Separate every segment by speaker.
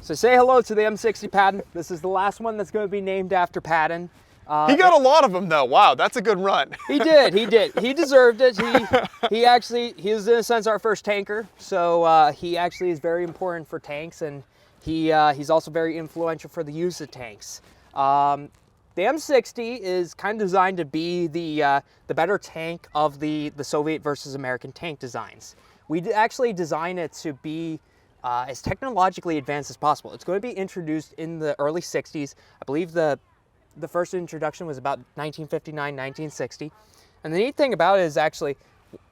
Speaker 1: So say hello to the M60 Patton. This is the last one that's going to be named after Patton.
Speaker 2: He got a lot of them though. Wow, that's a good run.
Speaker 1: He did. He deserved it. He was in a sense our first tanker. So he actually is very important for tanks, and he's also very influential for the use of tanks. The M60 is kind of designed to be the better tank of the Soviet versus American tank designs. We actually designed it to be as technologically advanced as possible. It's going to be introduced in the early 60s. I believe the first introduction was about 1959, 1960. And the neat thing about it is actually,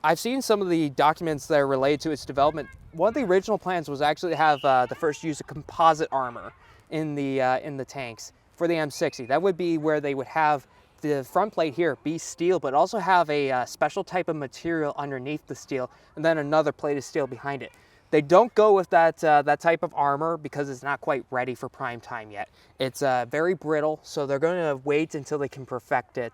Speaker 1: I've seen some of the documents that are related to its development. One of the original plans was actually to have the first use of composite armor in the tanks for the M60. That would be where they would have the front plate here be steel, but also have a special type of material underneath the steel, and then another plate of steel behind it. They don't go with that type of armor because it's not quite ready for prime time yet. It's very brittle, so they're going to wait until they can perfect it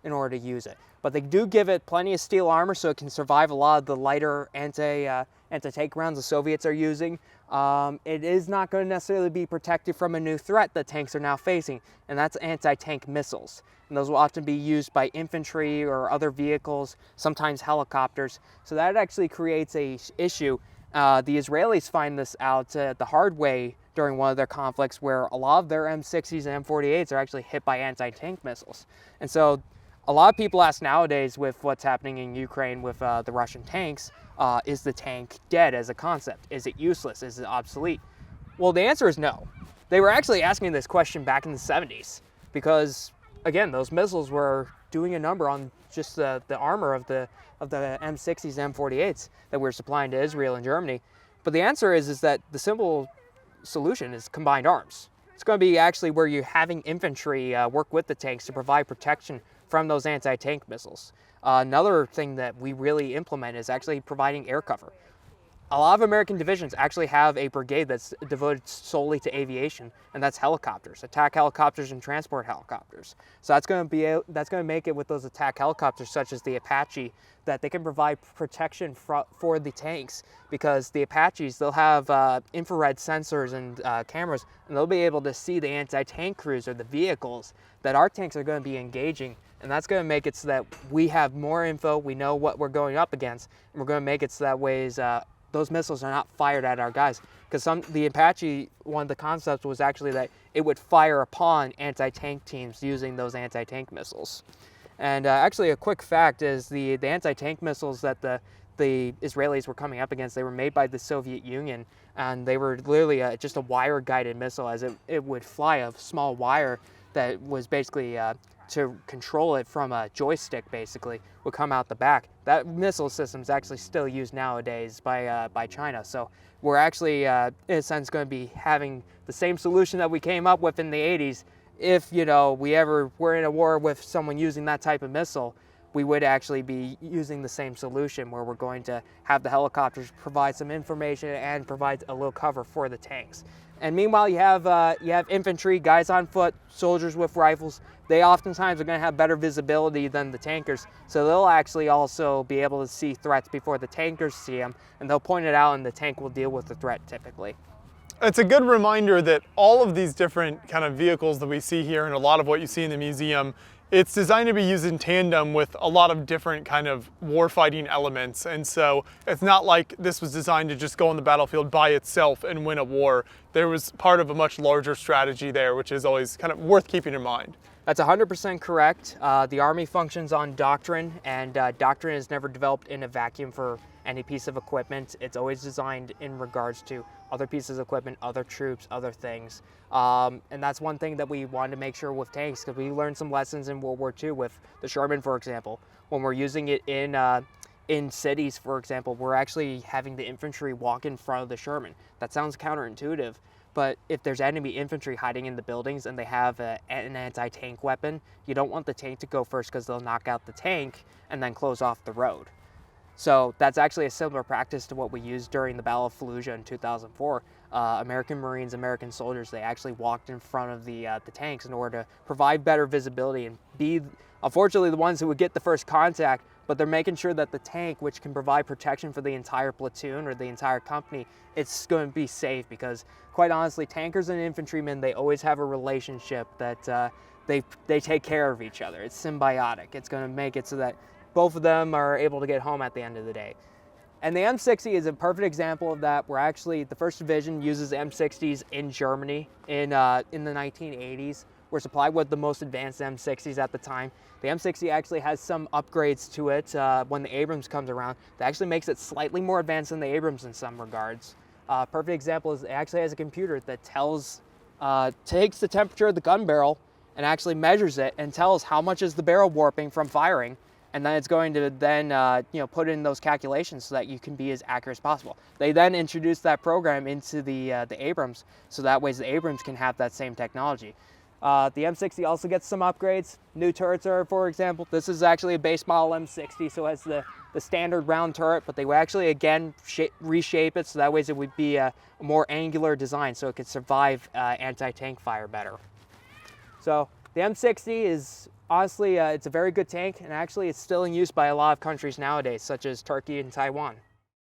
Speaker 1: in order to use it. But they do give it plenty of steel armor so it can survive a lot of the lighter anti-tank rounds the Soviets are using. It is not going to necessarily be protected from a new threat that tanks are now facing, and that's anti-tank missiles. And those will often be used by infantry or other vehicles, sometimes helicopters. So that actually creates an issue. The Israelis find this out the hard way during one of their conflicts, where a lot of their M60s and M48s are actually hit by anti-tank missiles. And so a lot of people ask nowadays, with what's happening in Ukraine with the Russian tanks, is the tank dead as a concept? Is it useless? Is it obsolete? Well, the answer is no. They were actually asking this question back in the 70s because, again, those missiles were doing a number on just the armor of the M60s and M48s that we're supplying to Israel and Germany. But the answer is that the simple solution is combined arms. It's going to be actually where you're having infantry work with the tanks to provide protection from those anti-tank missiles. Another thing that we really implement is actually providing air cover. A lot of American divisions actually have a brigade that's devoted solely to aviation, and that's helicopters, attack helicopters and transport helicopters. So that's going to make it with those attack helicopters, such as the Apache, that they can provide protection for the tanks, because the Apaches, they'll have infrared sensors and cameras, and they'll be able to see the anti-tank crews or the vehicles that our tanks are going to be engaging. And that's going to make it so that we have more info, we know what we're going up against, and we're going to make it so that ways those missiles are not fired at our guys. Because the Apache, one of the concepts was actually that it would fire upon anti-tank teams using those anti-tank missiles. And actually a quick fact is the anti-tank missiles that the Israelis were coming up against, they were made by the Soviet Union, and they were literally just a wire-guided missile, as it would fly a small wire that was basically to control it from a joystick, basically, would come out the back. That missile system is actually still used nowadays by China. So we're actually, in a sense, going to be having the same solution that we came up with in the 80s. If, we ever were in a war with someone using that type of missile, we would actually be using the same solution, where we're going to have the helicopters provide some information and provide a little cover for the tanks. And meanwhile, you have infantry, guys on foot, soldiers with rifles. They oftentimes are going to have better visibility than the tankers, so they'll actually also be able to see threats before the tankers see them, and they'll point it out, and the tank will deal with the threat typically.
Speaker 2: It's a good reminder that all of these different kind of vehicles that we see here, and a lot of what you see in the museum, it's designed to be used in tandem with a lot of different kind of warfighting elements. And so it's not like this was designed to just go on the battlefield by itself and win a war. There was part of a much larger strategy there, which is always kind of worth keeping in mind.
Speaker 1: That's 100% correct. The Army functions on doctrine, and doctrine is never developed in a vacuum for any piece of equipment. It's always designed in regards to other pieces of equipment, other troops, other things. And that's one thing that we wanted to make sure with tanks, because we learned some lessons in World War II with the Sherman, for example. When we're using it in cities, for example, we're actually having the infantry walk in front of the Sherman. That sounds counterintuitive, but if there's enemy infantry hiding in the buildings and they have an anti-tank weapon, you don't want the tank to go first, because they'll knock out the tank and then close off the road. So that's actually a similar practice to what we used during the Battle of Fallujah in 2004. American Marines, American soldiers, they actually walked in front of the tanks in order to provide better visibility and be, unfortunately, the ones who would get the first contact, but they're making sure that the tank, which can provide protection for the entire platoon or the entire company, it's going to be safe, because quite honestly, tankers and infantrymen, they always have a relationship that they take care of each other. It's symbiotic. It's going to make it so that both of them are able to get home at the end of the day. And the M60 is a perfect example of that, where actually the 1st Division uses M60s in Germany in the 1980s. We're supplied with the most advanced M60s at the time. The M60 actually has some upgrades to it when the Abrams comes around. That actually makes it slightly more advanced than the Abrams in some regards. Perfect example is it actually has a computer that takes the temperature of the gun barrel and actually measures it and tells how much is the barrel warping from firing. And then it's going to then put in those calculations so that you can be as accurate as possible. They then introduce that program into the Abrams, so that way the Abrams can have that same technology. The M60 also gets some upgrades. New turrets are, for example, this is actually a base model M60, so it has the standard round turret, but they would actually again reshape it so that way it would be a more angular design, so it could survive anti-tank fire better. So the M60 is honestly, it's a very good tank, and actually it's still in use by a lot of countries nowadays, such as Turkey and Taiwan.